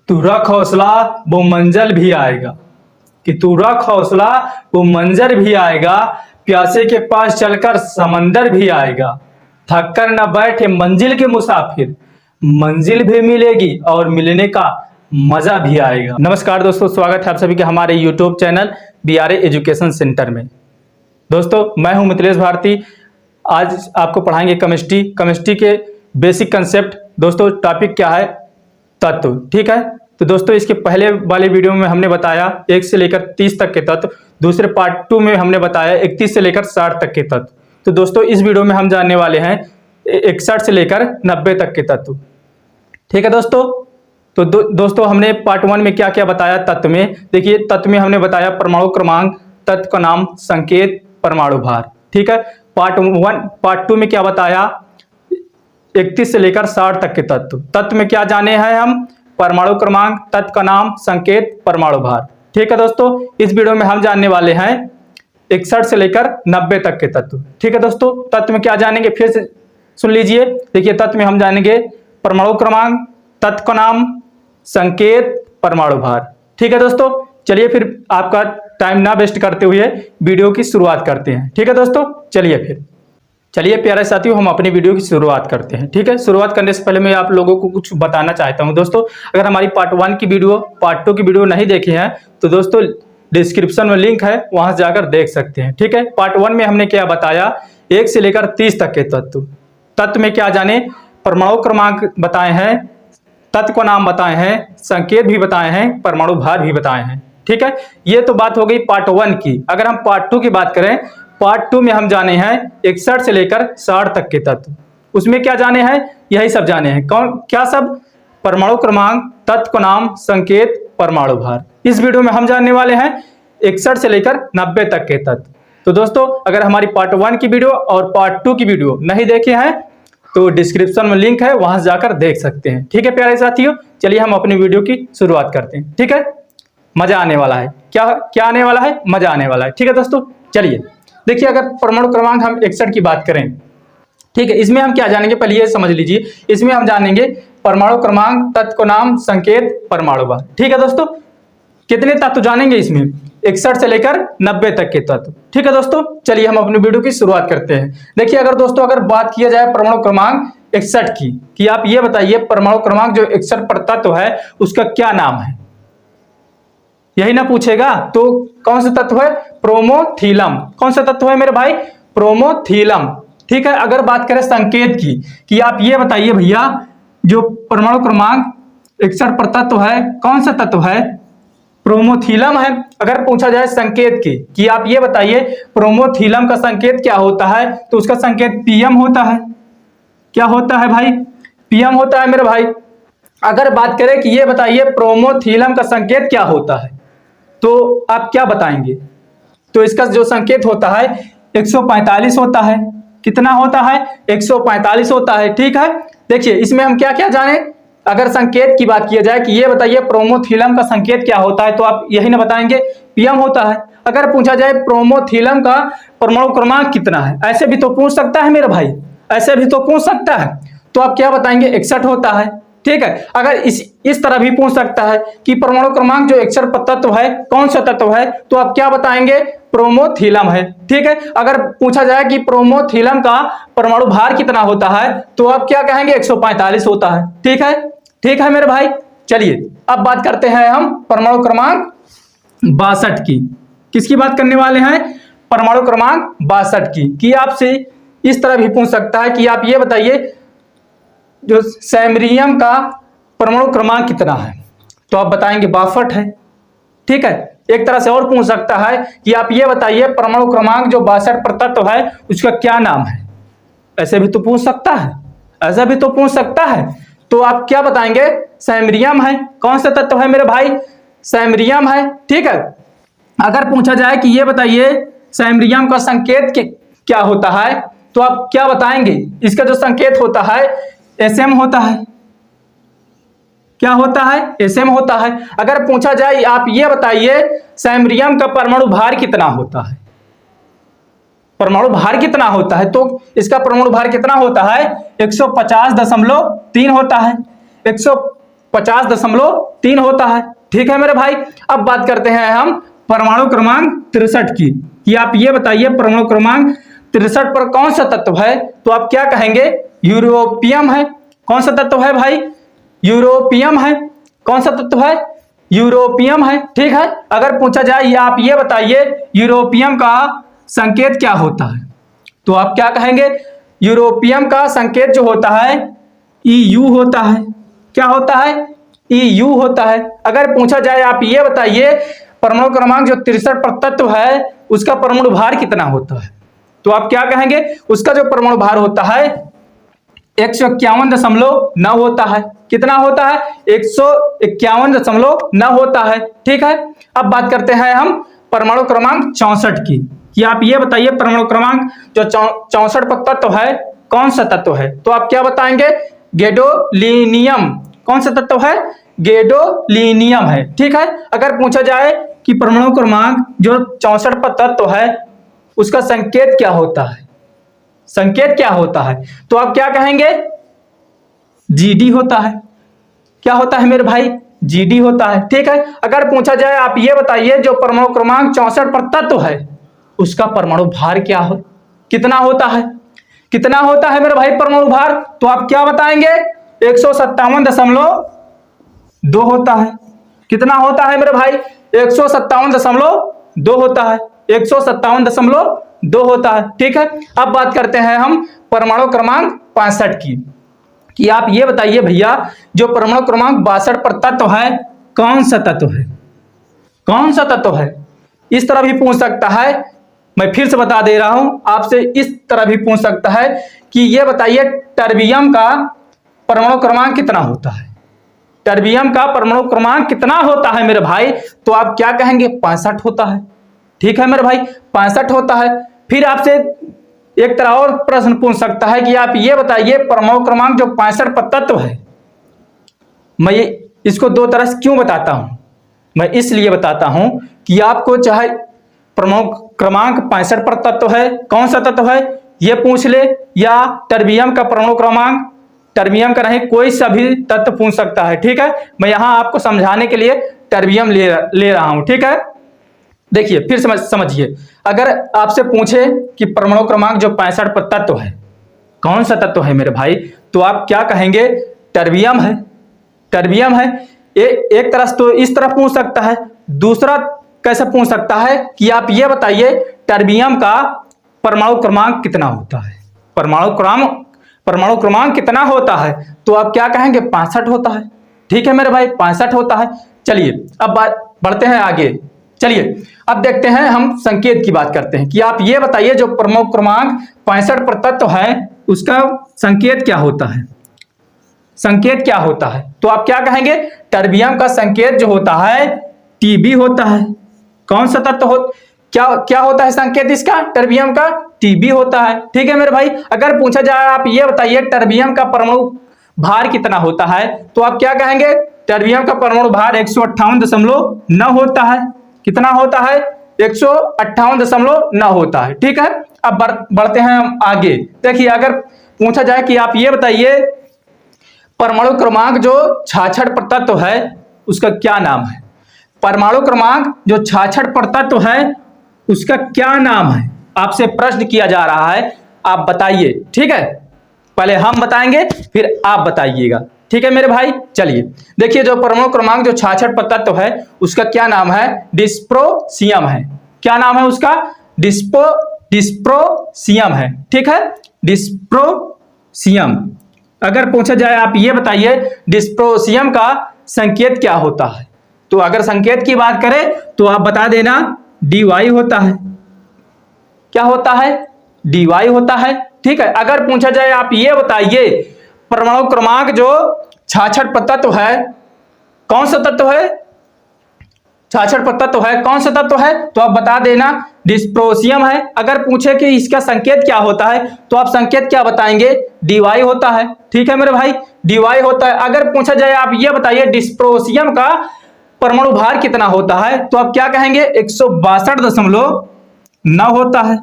तू रख हौसला वो मंजल भी आएगा, कि तू रख हौसला वो मंजर भी आएगा, प्यासे के पास चलकर समंदर भी आएगा। थक कर न बैठे मंजिल के मुसाफिर, मंजिल भी मिलेगी और मिलने का मजा भी आएगा। नमस्कार दोस्तों, स्वागत है आप सभी के हमारे YouTube channel BRA education centre में। दोस्तों मैं हूं मिथिलेश भारती। आज आपको पढ़ाएंगे केमिस्ट्री के बेसिक कंसेप्ट। दोस्तों टॉपिक क्या है? तत्व। ठीक है, तो दोस्तों इसके पहले वाले वीडियो में हमने बताया 1 से लेकर 30 तक के तत्व, दूसरे पार्ट 2 में हमने बताया 31 से लेकर 60 तक के तत्व। तो दोस्तों इस वीडियो में हम जानने वाले हैं 61 से लेकर 90 तक के तत्व। ठीक है दोस्तों, तो दोस्तों हमने पार्ट 1 में क्या क्या बताया तत्व में। देखिए तत्व में हमने बताया परमाणु क्रमांक, तत्व का नाम, संकेत, परमाणु भार। ठीक है, पार्ट 2 में क्या बताया 31 से लेकर 60 तक के तत्व। तत्व में क्या जाने हैं हम? परमाणु क्रमांक, तत्व का नाम, संकेत, परमाणु भार। ठीक है दोस्तों, इस वीडियो में हम जानने वाले हैं 61 से लेकर 90 तक के तत्व। ठीक है दोस्तों, तत्व में क्या जानेंगे फिर से सुन लीजिए। देखिए तत्व में हम जानेंगे परमाणु क्रमांक, तत्व का नाम, संकेत, परमाणु भार। ठीक है दोस्तों, चलिए फिर आपका टाइम ना वेस्ट करते हुए वीडियो की शुरुआत करते हैं। ठीक है दोस्तों, चलिए प्यारे साथियों हम अपनी वीडियो की शुरुआत करते हैं। ठीक है, शुरुआत करने से पहले मैं आप लोगों को कुछ बताना चाहता हूं। दोस्तों अगर हमारी पार्ट 1 की वीडियो, पार्ट 2 की वीडियो नहीं देखी है तो दोस्तों डिस्क्रिप्शन में लिंक है, वहां से जाकर देख सकते हैं। ठीक है, पार्ट 1 में हमने क्या बताया 1 से लेकर 30 तक के तत्व में क्या जाने, परमाणु क्रमांक बताए हैं, तत्व का नाम बताए हैं, संकेत भी बताए हैं, परमाणु भार भी बताए हैं। ठीक है, ये तो बात हो गई पार्ट 1 की। अगर हम पार्ट 2 की बात करें, पार्ट 2 में हम जाने हैं 61 से लेकर 60 तक के तत्व। उसमें क्या जाने हैं? यही सब जाने हैं। क्या सब? परमाणु क्रमांक, तत्व का नाम, संकेत, परमाणु भार। इस वीडियो में हम जानने वाले हैं 61 से लेकर 90 तक के तत्व। तो दोस्तों अगर हमारी पार्ट 1 की वीडियो और पार्ट 2 की वीडियो नहीं देखे हैं तो डिस्क्रिप्शन में लिंक है, वहां से जाकर देख सकते हैं। ठीक है प्यारे साथियों, चलिए हम अपनी वीडियो की शुरुआत करते हैं। ठीक है, मजा आने वाला है। क्या आने वाला है? मजा आने वाला है। ठीक है दोस्तों, चलिए देखिए अगर परमाणु क्रमांक हम 61 की बात करें, ठीक है, इसमें हम क्या जानेंगे पहले ये समझ लीजिए। इसमें हम जानेंगे परमाणु क्रमांक, तत्व का नाम, संकेत, परमाणु भार। ठीक है दोस्तों, कितने तत्व जानेंगे इसमें? 61 से लेकर 90 तक के तत्व। ठीक है दोस्तों, चलिए हम अपनी वीडियो की शुरुआत करते हैं। देखिए अगर दोस्तों अगर बात किया जाए परमाणु क्रमांक 61 की, कि आप ये बताइए परमाणु क्रमांक जो 61 पर तत्व है उसका क्या नाम है? यही ना पूछेगा। तो कौन सा तत्व है? प्रोमोथीलम। कौन सा तत्व है मेरे भाई? प्रोमोथीलम। ठीक है, अगर बात करें संकेत की, कि आप ये बताइए भैया जो परमाणु क्रमांक 61 पर तत्व है कौन सा तत्व है? प्रोमोथीलम है। अगर पूछा जाए संकेत की, कि आप ये बताइए प्रोमोथीलम का संकेत क्या होता है, तो उसका संकेत पीएम होता है। क्या होता है भाई? पीएम होता है मेरे भाई। अगर बात करें कि ये बताइए प्रोमोथीलम का संकेत क्या होता है, तो आप क्या बताएंगे? तो इसका जो संकेत होता है 145 होता है। कितना होता है? 145 होता है। ठीक है, देखिए इसमें हम क्या क्या जाने। अगर संकेत की बात किया जाए कि ये बताइए प्रोमोथीलम का संकेत क्या होता है, तो आप यही ना बताएंगे पीएम होता है। अगर पूछा जाए प्रोमोथीलम का परमाणु क्रमांक कितना है, ऐसे भी तो पूछ सकता है मेरे भाई, ऐसे भी तो पूछ सकता है, तो आप क्या बताएंगे? 61 होता है। ठीक है, अगर इस तरह भी पूछ सकता है कि परमाणु क्रमांक जो 61 तत्व है कौन सा तत्व है, तो आप क्या बताएंगे? प्रोमोथीलम है। ठीक है, अगर पूछा जाए कि प्रोमोथीलम का परमाणु भार कितना होता है, तो आप क्या कहेंगे? 145 होता है। ठीक है मेरे भाई, चलिए अब बात करते हैं हम परमाणु क्रमांक 62 की। किसकी बात करने वाले हैं? परमाणु क्रमांक 62 की। कि आपसे इस तरह भी पूछ सकता है कि आप ये बताइए जो सैमरियम का परमाणु क्रमांक कितना है, तो आप बताएंगे 62 है। ठीक है, एक तरह से और पूछ सकता है कि आप ये बताइए परमाणु क्रमांक जो 62 पर तत्व है उसका क्या नाम है, ऐसे भी तो पूछ सकता है, ऐसा भी तो पूछ सकता है, तो आप क्या बताएंगे? सैमरियम है। कौन सा तत्व है मेरे भाई? सैमरियम है। ठीक है, अगर पूछा जाए कि ये बताइए सैमरियम का संकेत क्या होता है, तो आप क्या बताएंगे? इसका जो संकेत होता है एसएम होता है। क्या होता है? एसएम होता है। अगर पूछा जाए आप ये बताइए सैमरियम का परमाणु भार कितना होता है, परमाणु भार कितना होता है, तो इसका परमाणु भार कितना होता है? 150.3 होता है। 50.3 होता है। ठीक है मेरे भाई। अब बात करते हैं हम परमाणु क्रमांक 63 की, कि आप ये बताइए परमाणु क्रमांक 63 पर कौन सा तत्व है? तो आप क्या कहेंगे? यूरोपियम है। कौन सा तत्व है भाई? यूरोपियम है। कौन सा तत्व है? यूरोपियम है। ठीक है। अगर पूछा जाए या आप ये बताइए यूरोपियम का संकेत क्या होता है? तो आप क्या कहेंगे? यूरोपियम का संकेत जो होता है EU होता है। क्या होता है? EU होता है। अगर पूछा जाए आप ये बताइए परमाणु क्रमांक जो 63 पर तत्व है उसका परमाणु भार कितना होता है? तो आप क्या कहेंगे? उसका जो परमाणु भार होता है 151.9 होता है। कितना होता है? 151.9 होता है। ठीक है। अब बात करते हैं हम परमाणु क्रमांक 64 की, कि आप ये बताइए परमाणु क्रमांक जो 64 पर तत्व है कौन सा तत्व है? तो आप क्या बताएंगे? गैडोलीनियम। कौन सा तत्व है? गैडोलीनियम है। ठीक है। अगर पूछा जाए कि परमाणु क्रमांक जो 64 पर तत्व है उसका संकेत क्या होता है? संकेत क्या होता है? तो आप क्या कहेंगे? GD होता है। क्या होता है मेरे भाई? GD होता है। ठीक है। अगर पूछा जाए आप ये बताइए जो परमाणु क्रमांक 64 पर तत्व है उसका परमाणु भार क्या हो, कितना होता है? कितना होता है मेरे भाई परमाणु भार? तो आप क्या बताएंगे? 157.2 होता है। कितना होता है मेरे भाई? 157.2 होता है। 157.2 होता है। ठीक है। अब बात करते हैं हम परमाणु क्रमांक 65 की, कि आप ये बताइए भैया जो परमाणु क्रमांक 62 पर तत्व है कौन सा तत्व है? कौन सा तत्व है? इस तरह भी पूछ सकता है। मैं फिर से बता दे रहा हूं आपसे, इस तरह भी पूछ सकता है कि ये बताइए टर्बियम का परमाणु क्रमांक कितना होता है? टर्बियम का परमाणु क्रमांक कितना होता है मेरे भाई? तो आप क्या कहेंगे? 65 होता है। ठीक है मेरे भाई, 65 होता है। फिर आपसे एक तरह और प्रश्न पूछ सकता है कि आप ये बताइए परमाणु क्रमांक जो 65 पर तत्व है, मैं इसको दो तरह से क्यों बताता हूं? मैं इसलिए बताता हूं कि आपको चाहे परमाणु क्रमांक 65 पर तत्व है कौन सा तत्व है ये पूछ ले, या टर्बियम का परमाणु क्रमांक, टर्बियम का नहीं कोई सा भी तत्व पूछ सकता है। ठीक है। मैं यहां आपको समझाने के लिए टर्बियम ले रहा हूं। ठीक है। देखिए फिर समझिए, अगर आपसे पूछे कि परमाणु क्रमांक जो 65 पर तत्व है कौन सा तत्व है मेरे भाई, तो आप क्या कहेंगे? टर्बियम है। टर्बियम है। एक तरह से तो इस तरह पूछ सकता है, दूसरा कैसे पूछ सकता है कि आप ये बताइए टर्बियम का परमाणु क्रमांक कितना होता है? परमाणु क्रमांक कितना होता है? तो आप क्या कहेंगे? 65 होता है। ठीक है मेरे भाई, 65 होता है। चलिए अब बढ़ते हैं आगे। चलिए अब देखते हैं, हम संकेत की बात करते हैं कि आप ये बताइए जो परमाणु क्रमांक 65 पर तत्व है उसका संकेत क्या होता है? संकेत क्या होता है? तो आप क्या कहेंगे? टर्बियम का संकेत जो होता है TB होता है। कौन सा तत्व हो, क्या होता है संकेत इसका? टर्बियम का TB होता है। ठीक है मेरे भाई। अगर पूछा जाए आप ये बताइए टर्बियम का परमाणु भार कितना होता है, तो आप क्या कहेंगे? टर्बियम का परमाणु भार 158.9 होता है। कितना होता है? 158.9 होता है। ठीक है। अब बढ़ते हैं हम आगे। देखिए अगर पूछा जाए कि आप ये बताइए परमाणु क्रमांक जो 66 पर तत्व है उसका क्या नाम है? परमाणु क्रमांक जो 66 पर तत्व है उसका क्या नाम है? आपसे प्रश्न किया जा रहा है, आप बताइए। ठीक है। पहले हम बताएंगे फिर आप बताइएगा। ठीक है मेरे भाई। चलिए देखिए जो परमाणु क्रमांक जो 66 पर तत्व है उसका क्या नाम है? डिस्प्रोसियम है। क्या नाम है उसका? डिस्प्रोसियम है। ठीक है। डिस्प्रोसियम। अगर पूछा जाए आप ये बताइए डिस्प्रोसियम का संकेत क्या होता है, तो अगर संकेत की बात करें तो आप बता देना DY होता है। क्या होता है? DY होता है। ठीक है। अगर पूछा जाए आप ये बताइए परमाणु क्रमांक जो 66 पर तत्व है कौन सा तत्व है? 66 पर तत्व है कौन सा तत्व है, तो आप बता देना डिस्प्रोसियम है। अगर पूछे कि इसका संकेत क्या होता है तो आप संकेत क्या बताएंगे? DY होता है। ठीक है मेरे भाई, DY होता है। अगर पूछा जाए आप ये बताइए डिस्प्रोसियम का परमाणु भार कितना होता है, तो आप क्या कहेंगे? 162.9 होता है।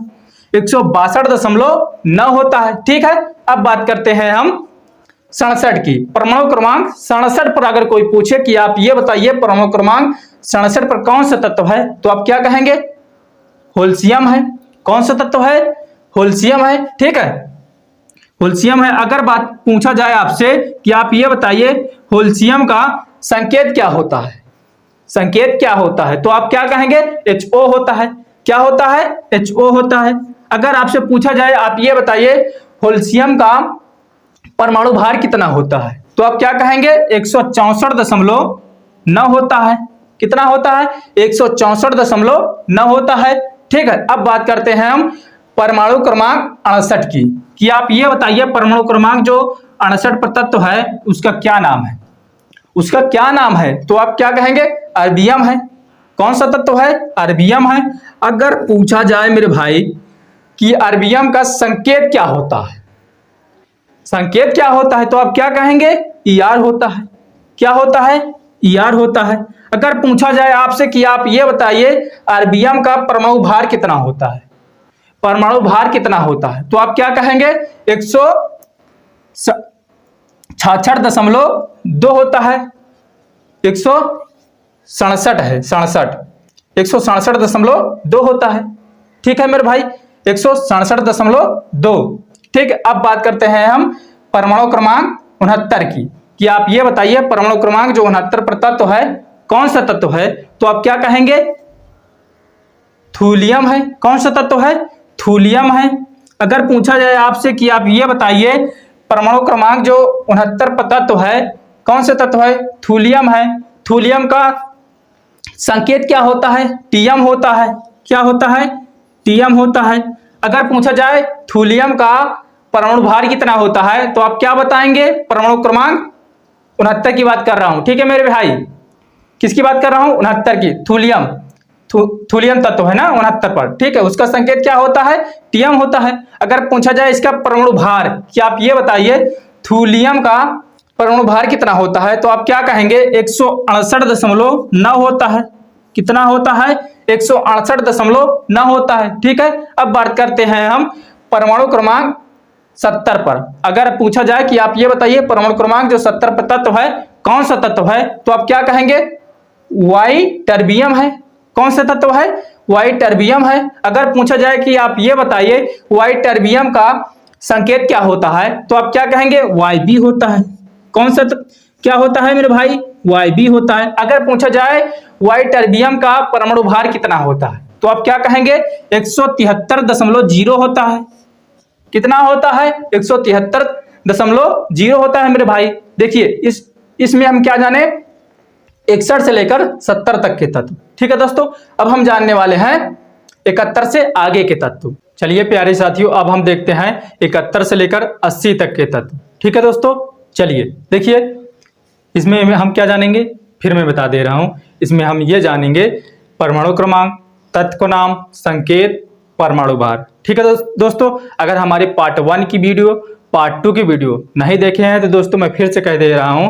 162.9 होता है। ठीक है। अब बात करते हैं हम 67 की। परमाणु क्रमांक 67 पर अगर कोई पूछे कि आप ये बताइए परमाणु क्रमांक 67 पर कौन सा तत्व है, तो आप क्या कहेंगे? होल्सियम है। कौन सा तत्व है? होल्सियम है। ठीक है, होल्सियम है। अगर बात पूछा जाए आपसे कि आप ये बताइए होल्सियम का संकेत क्या होता है, संकेत क्या होता है, तो आप क्या कहेंगे? HO होता है। क्या होता है? HO होता है। अगर आपसे पूछा जाए आप ये बताइए होल्सियम का परमाणु भार कितना होता है, तो आप क्या कहेंगे? 164.9 होता है। कितना होता है? 164.9 होता है। ठीक है, अब बात करते हैं हम परमाणु क्रमांक 68 की, कि आप ये बताइए परमाणु क्रमांक जो 68 पर तत्व है उसका क्या नाम है, उसका क्या नाम है, तो आप क्या कहेंगे? अर्बियम है। कौन सा तत्व है? अर्बियम है। अगर पूछा जाए मेरे भाई कि अर्बियम का संकेत क्या होता है, संकेत क्या होता है, तो आप क्या कहेंगे? ER होता है। क्या होता है? ER होता है। अगर पूछा जाए आपसे कि आप ये बताइए अर्बियम का परमाणु भार कितना होता है, परमाणु भार कितना होता है, तो आप क्या कहेंगे? 166.2 होता है। 167 है, 167.2 होता है। ठीक है मेरे भाई, 167.2। ठीक है, अब बात करते हैं हम परमाणु क्रमांक 69 की, कि आप ये बताइए परमाणु क्रमांक जो 69 पर तत्व है कौन सा तत्व है, तो आप क्या कहेंगे? थूलियम है। कौन सा तत्व है? थूलियम है। अगर पूछा जाए आपसे कि आप ये बताइए परमाणु क्रमांक जो 69 पर तत्व है कौन सा तत्व है, थूलियम है। थूलियम का संकेत क्या होता है? टीएम होता है। क्या होता है? टीएम होता है। अगर पूछा जाए थूलियम का परमाणु भार कितना होता है, तो आप क्या बताएंगे? परमाणु क्रमांक 69 की बात कर रहा हूं। ठीक है मेरे भाई, किसकी बात कर रहा हूं? 69 की। थूलियम, थूलियम तत्व है ना 69 पर। ठीक है, उसका संकेत क्या होता है? टीएम होता है। अगर पूछा जाए इसका परमाणु भार कि आप ये बताइए थूलियम का परमाणु भार कितना होता है, तो आप क्या कहेंगे? 168.9 होता है। कितना होता है? 168.9 होता है। ठीक है, अब बात करते हैं हम परमाणु क्रमांक 70 पर। अगर पूछा जाए कि आप ये बताइए परमाणु क्रमांक जो 70 पर तत्व है कौन सा तत्व है, तो आप क्या कहेंगे? वाई टर्बियम है। कौन सा तत्व है? वाई टर्बियम है। अगर पूछा जाए कि आप ये बताइए वाई टर्बियम का संकेत क्या होता है, तो आप क्या कहेंगे? YB होता है। कौन सा क्या होता है मेरे भाई? YB होता है। अगर पूछा जाए वाई टर्बियम का परमाणु भार कितना होता है, तो आप क्या कहेंगे? 173.0 होता है। कितना होता है? 173.0 होता है मेरे भाई। देखिए इसमें हम क्या जाने? 61 से लेकर 70 तक के तत्व। ठीक है दोस्तों, अब हम जानने वाले हैं 71 से आगे के तत्व। चलिए प्यारे साथियों, अब हम देखते हैं 71 से लेकर 80 तक के तत्व। ठीक है दोस्तों, चलिए देखिए इसमें हम क्या जानेंगे, फिर मैं बता दे रहा हूं। इसमें हम ये जानेंगे परमाणु क्रमांक, तत्व का नाम, संकेत, परमाणु भार। ठीक है दोस्तों, अगर हमारे पार्ट 1 की वीडियो, पार्ट 2 की वीडियो नहीं देखे हैं तो दोस्तों मैं फिर से कह दे रहा हूं,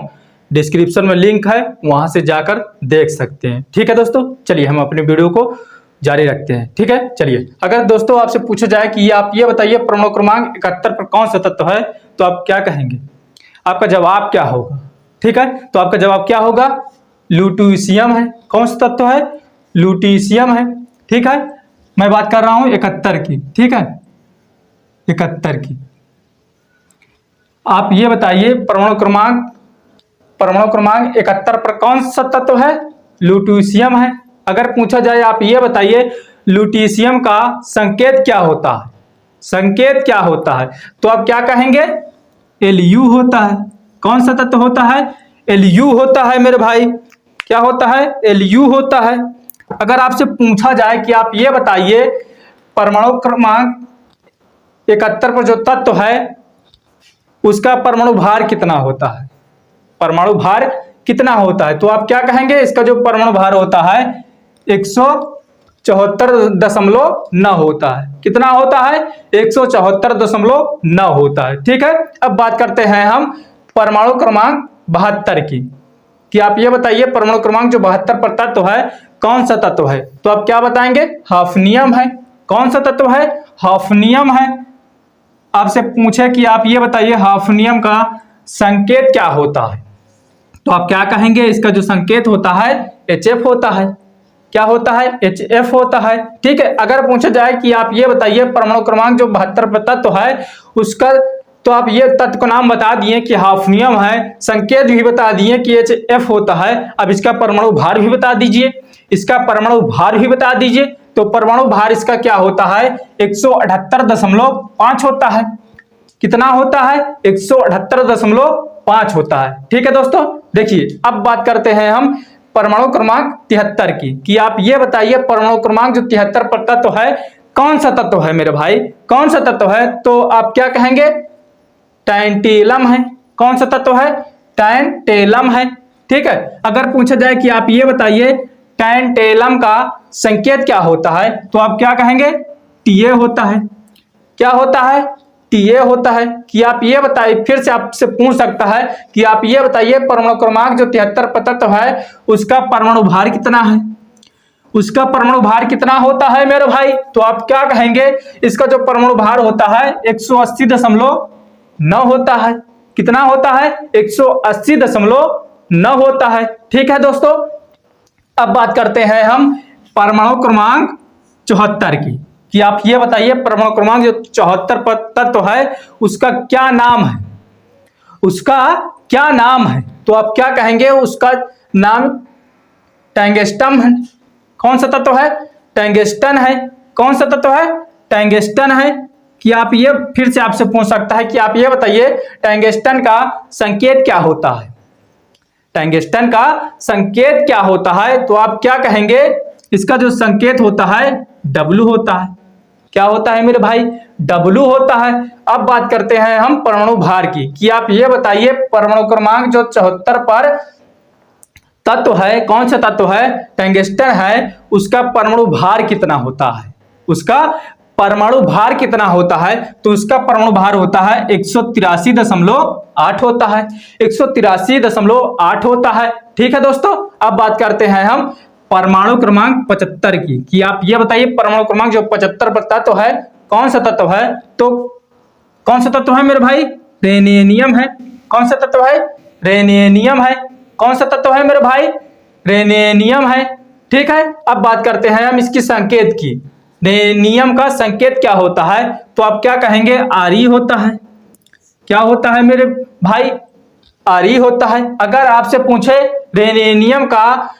डिस्क्रिप्शन में लिंक है, वहां से जाकर देख सकते हैं। ठीक है दोस्तों, चलिए हम अपनी वीडियो को जारी रखते हैं। ठीक है, चलिए अगर दोस्तों आपसे पूछा जाए कि आप ये बताइए परमाणु क्रमांक 71 पर कौन सा तत्व है, तो आप क्या कहेंगे? आपका जवाब क्या होगा? ठीक है, तो आपका जवाब क्या होगा? लुटीशियम है। कौन सा तत्व है? लुटीशियम है। ठीक है, मैं बात कर रहा हूं 71 की। ठीक है, 71 की। आप ये बताइए परमाणु क्रमांक 71 पर कौन सा तत्व है? लुटीशियम है। अगर पूछा जाए आप ये बताइए लुटीशियम का संकेत क्या होता है, संकेत क्या होता है, तो आप क्या कहेंगे? Lu होता है। कौन सा तत्व होता है? Lu होता है मेरे भाई। क्या होता है? Lu होता है। अगर आपसे पूछा जाए कि आप ये बताइए परमाणु क्रमांक 71 पर जो तत्व है उसका परमाणु भार कितना होता है, परमाणु भार कितना होता है, तो आप क्या कहेंगे? इसका जो परमाणु भार होता है 174.9 होता है। कितना होता है? 174.9 होता है। ठीक है, अब बात करते हैं हम परमाणु क्रमांक 72 की, कि आप ये बताइए परमाणु क्रमांक जो 72 पर तत्व है कौन सा तत्व है, तो आप क्या बताएंगे? हाफनियम है। कौन सा तत्व है? हाफनियम है। आपसे पूछे कि आप ये बताइए हाफनियम का संकेत क्या होता है? तो आप क्या कहेंगे, इसका जो संकेत होता है HF होता है। क्या होता है? HF होता है। ठीक है, अगर पूछा जाए कि आप ये बताइए परमाणु क्रमांक जो 72 तत्व है उसका, तो आप ये तत्व का नाम बता दिए कि हाफनियम है, संकेत भी बता दिए कि HF होता है। अब इसका परमाणु भार भी बता दीजिए, इसका परमाणु भार भी बता दीजिए। तो परमाणु भार इसका क्या होता है? 178.5 होता है। कितना होता है? 178.5 होता है। ठीक है दोस्तों, देखिए अब बात करते हैं हम परमाणु क्रमांक 73 की, कि आप ये बताइए परमाणु क्रमांक जो 73 पर तत्व है कौन सा तत्व है मेरे भाई? कौन सा तत्व है? तो आप क्या कहेंगे? टैंटेलम है। कौन सा तत्व है? टैंटेलम है। ठीक है, अगर पूछा जाए कि आप ये बताइए टैंटेलम का संकेत क्या होता है, तो आप क्या कहेंगे? TA होता है। क्या होता है? TA होता है। कि आप ये बताइए, फिर से आपसे पूछ सकता है कि आप ये बताइए परमाणु क्रमांक जो 73 पर तत्व है उसका परमाणु भार कितना है? उसका परमाणु भार कितना होता है मेरे भाई? तो आप क्या कहेंगे? इसका जो परमाणु भार होता है 180.9 होता है। कितना होता है? 180.9 होता है। ठीक है दोस्तों, अब बात करते हैं हम परमाणु क्रमांक 74 की, कि आप ये बताइए परमाणु क्रमांक जो 74 पर तत्व है उसका क्या नाम है? उसका क्या नाम है? तो आप क्या कहेंगे? उसका नाम टंगस्टन है। कौन सा तत्व है? टंगस्टन है। कौन सा तत्व है? टंगस्टन है। कि आप ये फिर से आपसे पूछ सकता है कि आप ये बताइए टंगस्टन का संकेत क्या होता है? टंगस्टन का संकेत क्या होता है? तो आप क्या कहेंगे? इसका जो संकेत होता है W होता है। क्या होता है मेरे भाई? W होता है। अब बात करते हैं हम परमाणु भार की, कि आप ये बताइए परमाणु क्रमांक जो 74 पर तत्व है कौन सा तत्व है? टंगस्टन है। उसका परमाणु भार कितना होता है? उसका परमाणु भार कितना होता है? तो उसका परमाणु भार होता है 183.8 होता है। 183.8 होता है। ठीक है दोस्तों, अब बात करते हैं हम परमाणु क्रमांक 75 की, कि आप ये बताइए परमाणु क्रमांक जो 75 पर तत्व है कौन सा तत्व है? तो कौन सा तत्व है मेरे भाई? रेनियम है। कौन सा तत्व है? रेनियम है। कौन सा तत्व है मेरे भाई? रेनियम है। ठीक है, अब बात करते हैं हम इसकी संकेत की। रेनियम का संकेत क्या होता है? तो आप क्या कहेंगे? Re होता है। क्या होता है मेरे भाई? Re होता है। अगर आपसे पूछे रेनियम का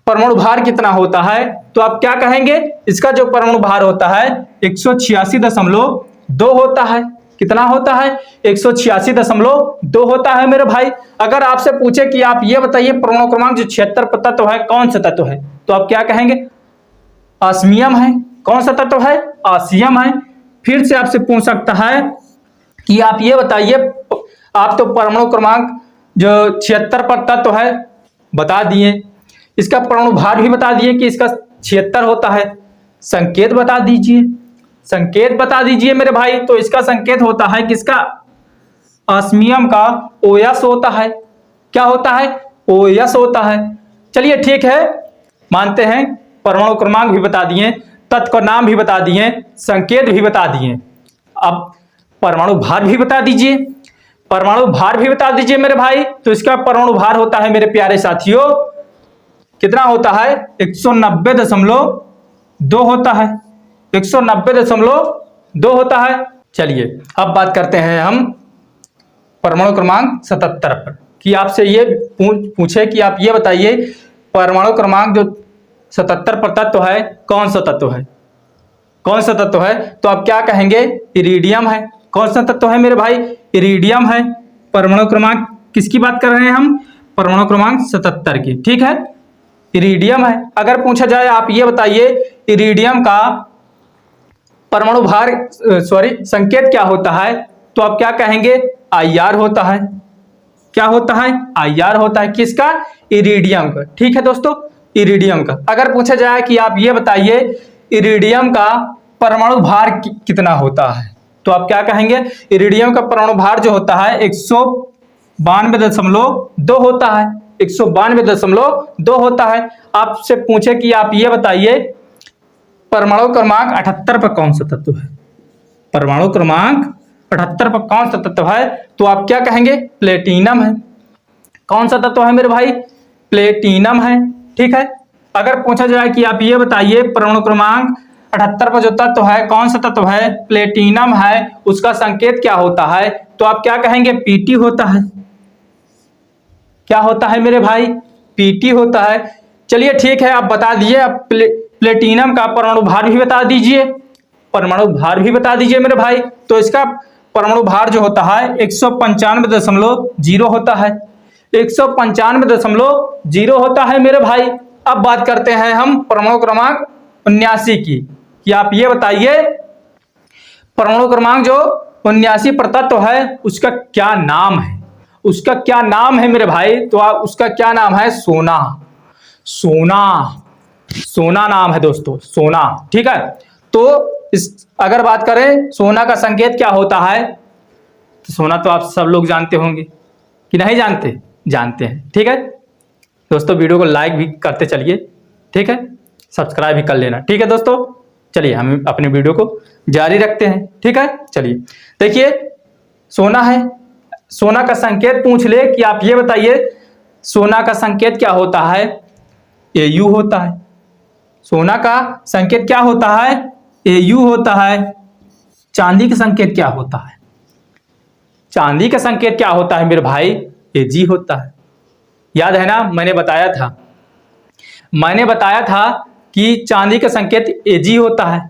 परमाणु भार कितना होता है, तो आप क्या कहेंगे? इसका जो परमाणु भार होता है 186.2 होता है। कितना होता है? 186.2 होता है मेरे भाई। अगर आपसे पूछे कि आप ये बताइए परमाणु क्रमांक जो 76 पर तत्व है कौन सा तत्व है, तो आप क्या कहेंगे? ऑस्मियम है। कौन सा तत्व है? ऑस्मियम है। फिर से आपसे पूछ सकता है कि आप ये बताइए, आप तो परमाणु क्रमांक जो 76 पर तत्व है बता दिए, इसका परमाणु भार भी बता दिए कि इसका 76 होता है। संकेत बता दीजिए, संकेत बता दीजिए मेरे भाई। तो इसका संकेत होता है किसका? ऑस्मियम का OS होता है। क्या होता है? OS होता है। चलिए ठीक है, मानते हैं परमाणु क्रमांक भी बता दिए, तत्व का नाम भी बता दिए, संकेत भी बता दिए। अब परमाणु भार भी बता दीजिए, परमाणु भार भी बता दीजिए मेरे भाई। तो इसका परमाणु भार होता है मेरे प्यारे साथियों कितना होता है? 190.2 होता है। 190.2 होता है। चलिए अब बात करते हैं हम परमाणु क्रमांक 77 पर, कि आपसे ये पूछे कि आप ये बताइए परमाणु क्रमांक जो 77 पर तत्व है कौन सा तत्व है? कौन सा तत्व है? तो आप क्या कहेंगे? इरिडियम है। कौन सा तत्व है मेरे भाई? इरिडियम है। परमाणु क्रमांक किसकी बात कर रहे हैं हम? परमाणु क्रमांक 77 की। ठीक है, इरिडियम है। अगर पूछा जाए आप ये बताइए इरिडियम का परमाणु भार संकेत क्या होता है, तो आप क्या कहेंगे? IR होता है। क्या होता है? IR होता है। किसका? इरिडियम का। ठीक है दोस्तों, इरिडियम का। अगर पूछा जाए कि आप ये बताइए इरिडियम का परमाणु भार कितना होता है, तो आप क्या कहेंगे? इरिडियम का परमाणु भार जो होता है 192.2 होता है। 192.2 होता है। आपसे पूछे कि आप ये बताइए परमाणु क्रमांक 78 पर कौन सा तत्व है? परमाणु क्रमांक 78 पर कौन सा तत्व है, तो आप क्या कहेंगे, प्लेटिनम है। कौन सा तत्व है मेरे भाई, प्लेटिनम है। ठीक है, अगर पूछा जाए कि आप ये बताइए परमाणु क्रमांक 78 पर जो तत्व है कौन सा तत्व है, प्लेटिनम है, उसका संकेत क्या होता है, तो आप क्या कहेंगे, पीटी होता है। क्या होता है मेरे भाई, पीटी होता है। चलिए ठीक है, आप बता दीजिए, आप प्लेटिनम का परमाणु भार भी बता दीजिए, परमाणु भार भी बता दीजिए मेरे भाई। तो इसका परमाणु भार जो होता है 195.0 होता है, 195.0 होता है मेरे भाई। अब बात करते हैं हम परमाणु क्रमांक 79 की, कि आप ये बताइए परमाणु क्रमांक जो 79 पर तत्व है उसका क्या नाम है, उसका क्या नाम है मेरे भाई, तो आप उसका क्या नाम है, सोना। सोना, सोना नाम है दोस्तों, सोना। ठीक है, तो अगर बात करें सोना का संकेत क्या होता है, तो सोना तो आप सब लोग जानते होंगे कि नहीं जानते, जानते हैं। ठीक है दोस्तों, वीडियो को लाइक भी करते चलिए, ठीक है, सब्सक्राइब भी कर लेना। ठीक है दोस्तों, चलिए हम अपने वीडियो को जारी रखते हैं। ठीक है, चलिए देखिए, सोना है, सोना का संकेत पूछ ले कि आप ये बताइए सोना का संकेत क्या होता है, Au होता है। सोना का संकेत क्या होता है, Au होता है। चांदी का संकेत क्या होता है, चांदी का संकेत क्या होता है मेरे भाई, Ag होता है। याद है ना, मैंने बताया था कि चांदी का संकेत Ag होता है।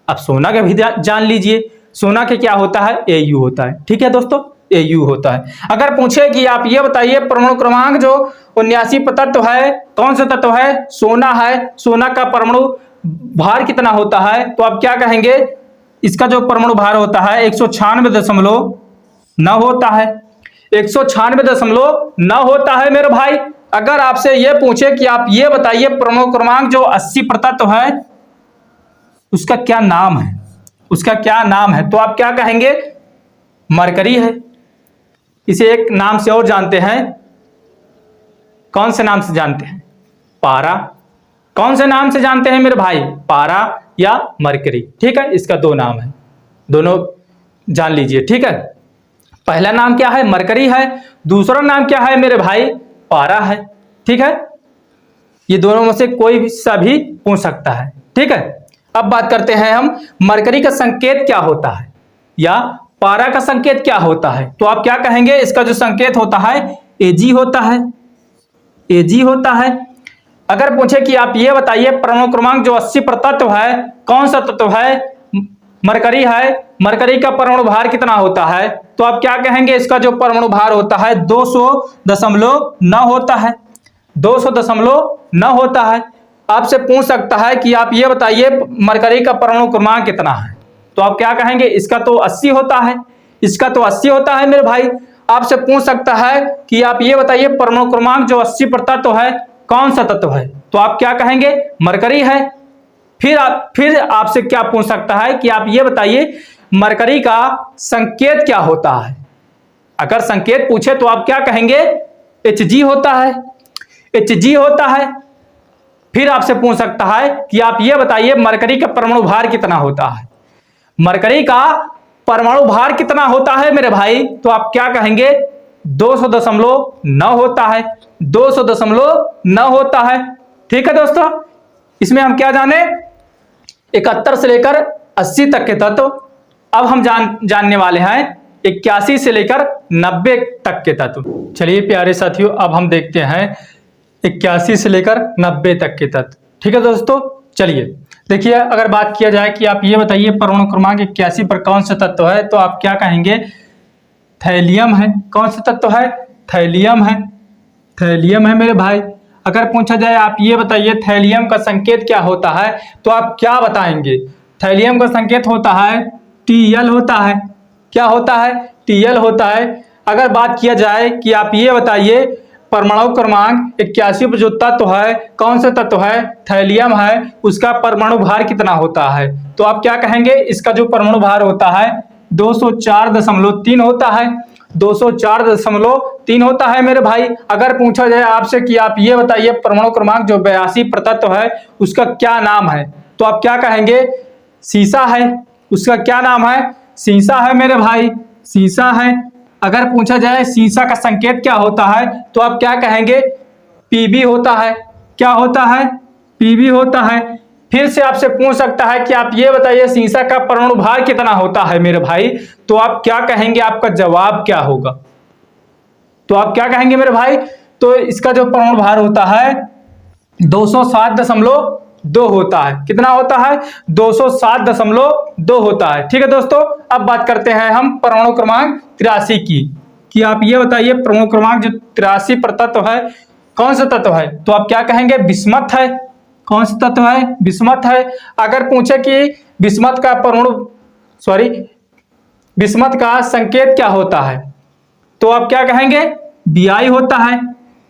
अब सोना का भी जान लीजिए, सोना के क्या होता है, Au होता है। ठीक है दोस्तों, Au होता है। अगर पूछे कि आप ये बताइए परमाणु क्रमांक जो 79 पर तत्व है कौन सा तत्व है, सोना है, सोना का परमाणु भार कितना होता है, तो आप क्या कहेंगे, इसका जो परमाणु भार होता है 196.9 होता है, 196.9 होता है मेरे भाई। अगर आपसे यह पूछे कि आप ये बताइए परमाणु क्रमांक जो 80 पर तत्व है उसका क्या नाम है, उसका क्या नाम है, तो आप क्या कहेंगे, मरकरी है। इसे एक नाम से और जानते हैं, कौन से नाम से जानते हैं, पारा। कौन से नाम से जानते हैं मेरे भाई, पारा या मरकरी। ठीक है, इसका दो नाम है, दोनों जान लीजिए। ठीक है, पहला नाम क्या है, मरकरी है, दूसरा नाम क्या है मेरे भाई, पारा है। ठीक है, ये दोनों में से कोई भी सा भी पूछ सकता है। ठीक है, अब बात करते हैं हम मरकरी का संकेत क्या होता है या पारा का संकेत क्या होता है, तो आप क्या कहेंगे, इसका जो संकेत होता है Ag होता है, Ag होता है। अगर पूछे कि आप ये बताइए परमाणु क्रमांक जो 80 पर तत्व है कौन सा तत्व है, मरकरी है, मरकरी का परमाणु भार कितना होता है, तो आप क्या कहेंगे, इसका जो परमाणु भार होता है 200.9 होता है, 200.9 होता है। आपसे पूछ सकता है कि आप ये बताइए मरकरी का परमाणु क्रमांक कितना है, तो आप क्या कहेंगे, इसका तो 80 होता है, इसका तो 80 होता है मेरे भाई। आपसे पूछ सकता है कि आप ये बताइए परमाणु क्रमांक जो 80 पर तत्व है कौन सा तत्व है, तो आप क्या कहेंगे, मरकरी है। फिर आपसे क्या पूछ सकता है कि आप ये बताइए मरकरी का संकेत क्या होता है। अगर संकेत पूछे तो आप क्या कहेंगे, Hg होता है, Hg होता है। फिर आपसे पूछ सकता है कि आप ये बताइए मरकरी का परमाणु भार कितना होता है, मरकरी का परमाणु भार कितना होता है मेरे भाई, तो आप क्या कहेंगे, 200.9 होता है, 200.9 होता है। ठीक है दोस्तों, इसमें हम क्या जाने, 71 से लेकर 80 तक के तत्व। अब हम जानने वाले हैं 81 से लेकर 90 तक के तत्व। चलिए प्यारे साथियों, अब हम देखते हैं 81 से लेकर 90 तक के तत्व। ठीक है दोस्तों, चलिए देखिए, अगर बात किया जाए कि आप ये बताइए परमाणु क्रमांक 81 पर कौन सा तत्व है, तो आप क्या कहेंगे, थैलियम है। कौन सा तत्व है, थैलियम है, थैलियम है मेरे भाई। अगर पूछा जाए आप ये बताइए थैलियम का संकेत क्या होता है, तो आप क्या बताएंगे, थैलियम का संकेत होता है Tl होता है। क्या होता है, Tl होता है। अगर बात किया जाए कि आप ये बताइए परमाणु क्रमांक 81 पर जो तत्व है कौन सा तत्व है, थैलियम है, उसका परमाणु भार कितना होता है, तो आप क्या कहेंगे, इसका जो परमाणु भार होता है 204.3 होता है, 204.3 होता है मेरे भाई। अगर पूछा जाए आपसे कि आप ये बताइए परमाणु क्रमांक जो 82 पर तत्व है उसका क्या नाम है, तो आप क्या कहेंगे, सीसा है। उसका क्या नाम है, शीशा है मेरे भाई, शीशा है। अगर पूछा जाए शीशा का संकेत क्या होता है तो आप क्या कहेंगे? पीबी होता है। क्या होता है? पीबी होता है। फिर से आपसे पूछ सकता है कि आप ये बताइए शीशा का परमाणु भार कितना होता है मेरे भाई, तो आप क्या कहेंगे? आपका जवाब क्या होगा? तो आप क्या कहेंगे मेरे भाई? तो इसका जो परमाणु भार होता है 207.2 होता है। कितना होता है? 207.2 होता है। ठीक है दोस्तों, अब बात करते हैं हम परमाणु क्रमांक 83 की, कि आप ये बताइए परमाणु क्रमांक जो 83 पर तत्व है कौन सा तत्व है? तो आप क्या कहेंगे? बिस्मथ है। कौन सा तत्व है? बिस्मथ है। अगर पूछे कि बिस्मथ का बिस्मथ का संकेत क्या होता है तो आप क्या कहेंगे? Bi होता है।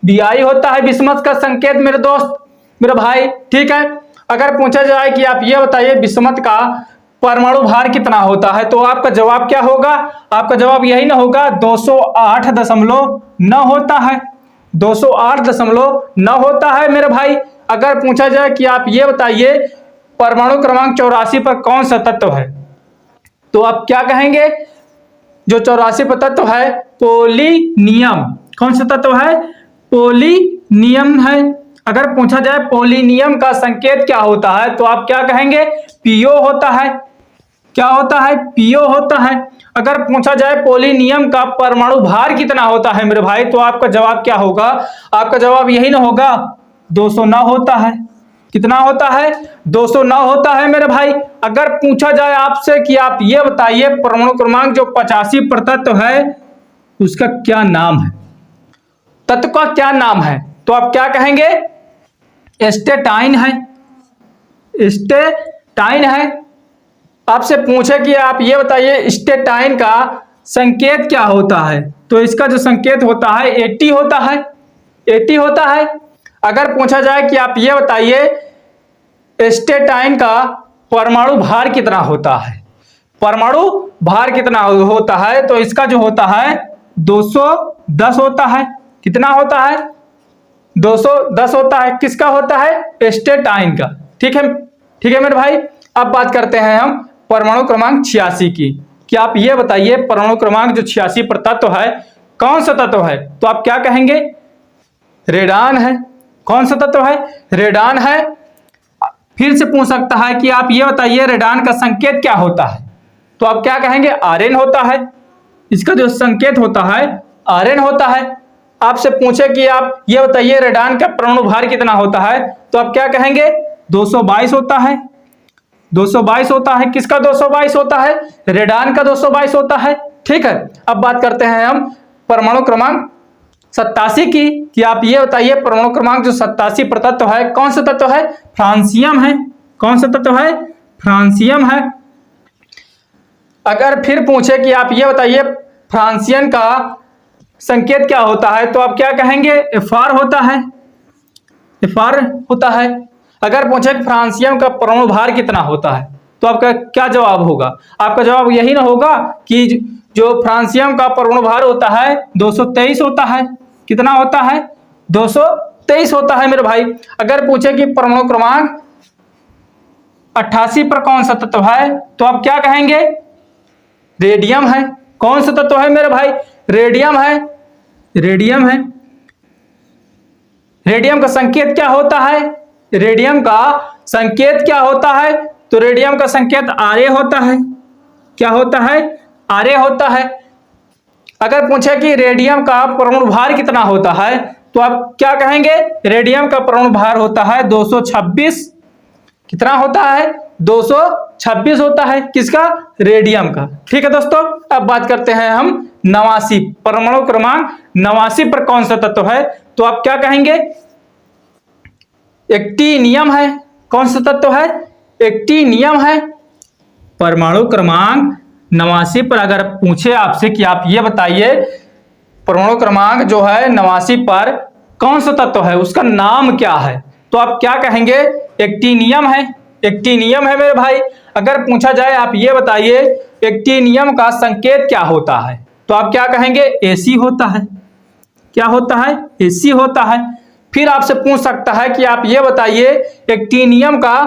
Bi होता है बिस्मथ का संकेत मेरे दोस्त, मेरे भाई। ठीक है, अगर पूछा जाए कि आप ये बताइए बिस्मथ का परमाणु भार कितना होता है तो आपका जवाब क्या होगा? आपका जवाब यही ना होगा, 208.9 होता है। 208.9 होता है मेरे भाई। अगर पूछा जाए कि आप ये बताइए परमाणु क्रमांक 84 पर कौन सा तत्व है तो आप क्या कहेंगे? जो 84 पर तत्व है पोलिनियम। कौन सा तत्व है? पोलिनियम है। अगर पूछा जाए पोलिनियम का संकेत क्या होता है तो आप क्या कहेंगे? पीओ होता है। क्या होता है? पीओ होता है। अगर पूछा जाए पोलिनियम का परमाणु भार कितना होता है मेरे भाई तो आपका जवाब क्या होगा? आपका जवाब यही ना होगा, 209 होता है। कितना होता है? 209 होता है मेरे भाई। अगर पूछा जाए आपसे कि आप ये बताइए परमाणु क्रमांक जो 85 पर तत्व है उसका क्या नाम है, तत्व का क्या नाम है, तो आप क्या कहेंगे? एस्टेटाइन है। एस्टेटाइन है। आपसे पूछे कि आप ये बताइए स्टेटाइन का संकेत क्या होता है तो इसका जो संकेत होता है 80 होता है। 80 होता है। अगर पूछा जाए कि आप ये बताइए स्टेटाइन का परमाणु भार कितना होता है, परमाणु भार कितना होता है तो इसका जो होता है 210 होता है। कितना होता है? 210 होता है। किसका होता है? स्टेटाइन का। ठीक है, ठीक है मेरे भाई। अब बात करते हैं हम परमाणु क्रमांक 86 की, कि आप ये बताइए परमाणु क्रमांक जो 86 पर तत्व है कौन सा तत्व है तो आप क्या कहेंगे? रेडान है। कौन सा तत्व है? रेडान है। फिर से पूछ सकता है कि आप ये बताइए रेडान का संकेत क्या होता है तो आप क्या कहेंगे? आरएन होता है। इसका जो संकेत होता है आरएन होता है। आपसे पूछे कि आप ये बताइए रेडान का परमाणु भार कितना होता है तो आप क्या कहेंगे? 222 होता है। 222 होता है। किसका 222 होता है? रेडान का 222 होता है। ठीक है, अब बात करते हैं हम परमाणु क्रमांक 87 की, कि आप ये बताइए परमाणु क्रमांक जो 87 पर तत्व है कौन सा तत्व है? फ्रांसियम है। कौन सा तत्व है? फ्रांसियम है। अगर फिर पूछे कि आप ये बताइए फ्रांसियन का संकेत क्या होता है तो आप क्या कहेंगे? एफआर होता है। एफआर होता है। अगर पूछे कि फ्रांसियम का परमाणु भार कितना होता है तो आपका क्या जवाब होगा? आपका जवाब यही ना होगा कि जो फ्रांसियम का परमाणु भार होता है 223 होता है। कितना होता है? 223 होता है मेरे भाई। अगर पूछे कि परमाणु क्रमांक 88 पर कौन सा तत्व है तो आप क्या कहेंगे? रेडियम है। कौन सा तत्व है मेरे भाई? रेडियम है। रेडियम है। रेडियम का संकेत क्या होता है? रेडियम का संकेत क्या होता है तो रेडियम का संकेत आरए होता है। क्या होता है? आरए होता है। अगर पूछे कि रेडियम का परमाणु भार कितना होता है तो आप क्या कहेंगे? रेडियम का परमाणु भार होता है 226। कितना होता है? 226 होता है। किसका? रेडियम का। ठीक है दोस्तों, अब बात करते हैं हम 89 परमाणु क्रमांक 89 पर कौन सा तत्व है तो आप क्या कहेंगे? एक्टिनियम है। कौन सा तत्व है? एक्टिनियम है। परमाणु क्रमांक 89 पर अगर पूछे आपसे कि आप ये बताइए परमाणु क्रमांक जो है 89 पर कौन सा तत्व है उसका नाम क्या है तो आप क्या कहेंगे? एक्टिनियम है। एक्टिनियम है मेरे भाई। अगर पूछा जाए आप ये बताइए एक्टिनियम का संकेत क्या होता है तो आप क्या कहेंगे? एसी होता है। क्या होता है? एसी होता है। फिर आपसे पूछ सकता है कि आप ये बताइए एक्टिनियम का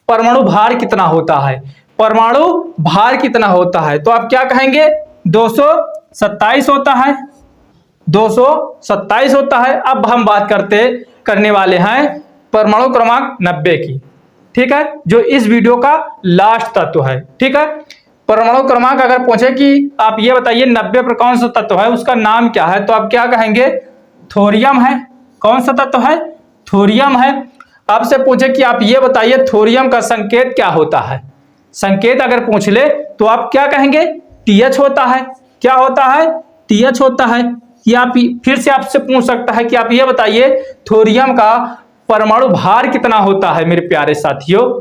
परमाणु भार कितना होता है। परमाणु भार कितना होता है, तो आप क्या कहेंगे 227 होता है, 227 होता है। अब हम बात करने वाले हैं परमाणु क्रमांक 90 की, ठीक है, जो इस वीडियो का लास्ट तत्व है, ठीक है। परमाणु क्रमांक अगर पूछे कि आप ये बताइए 90 पर कौन सा तत्व है, उसका नाम क्या है, तो आप क्या कहेंगे थोरियम है। कौन सा तत्व है, थोरियम है। आपसे पूछे कि आप ये बताइए थोरियम का संकेत क्या होता है, संकेत अगर पूछ ले तो आप क्या कहेंगे TH होता है। क्या होता है, TH होता है। कि आप फिर से आपसे पूछ सकता है कि आप ये बताइए थोरियम का परमाणु भार कितना होता है मेरे प्यारे साथियों,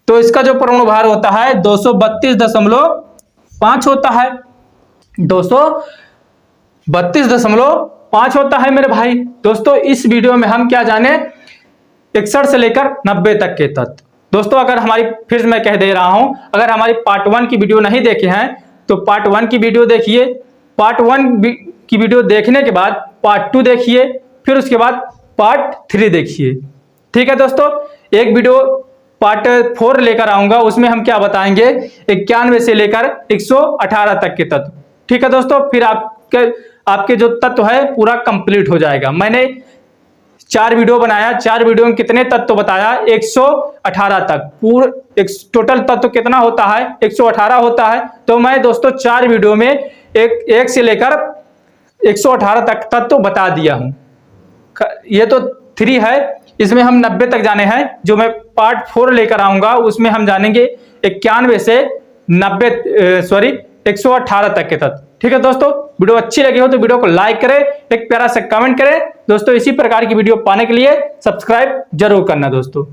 तो इसका जो परमाणु भार होता है 232.5 होता है, 232.5 होता है मेरे भाई। दोस्तों इस वीडियो में हम क्या जाने 61 से लेकर 90 तक के तत्व। दोस्तों अगर हमारी, फिर मैं कह दे रहा हूं, अगर हमारी पार्ट 1 की वीडियो नहीं देखे हैं तो पार्ट 1 की वीडियो देखिए, पार्ट 1 की वीडियो देखने के बाद पार्ट 2 देखिए, फिर उसके बाद पार्ट 3 देखिए, ठीक है दोस्तों। एक वीडियो पार्ट 4 लेकर आऊंगा, उसमें हम क्या बताएंगे 91 से लेकर 118 तक के तत्व, ठीक है दोस्तों। फिर आपके जो तत्व है पूरा कंप्लीट हो जाएगा। मैंने 4 वीडियो बनाया, 4 वीडियो में कितने तत्व बताया 118 तक, पूरा टोटल तत्व कितना होता है 118 होता है। तो मैं दोस्तों 4 वीडियो में एक से लेकर 118 तक तत्व बता दिया हूं। ये तो 3 है, इसमें हम 90 तक जाने हैं। जो मैं पार्ट 4 लेकर आऊंगा उसमें हम जानेंगे 91 से 118 तक के तत्व, ठीक है दोस्तों। वीडियो अच्छी लगी हो तो वीडियो को लाइक करें, एक प्यारा सा कमेंट करें दोस्तों। इसी प्रकार की वीडियो पाने के लिए सब्सक्राइब जरूर करना दोस्तों।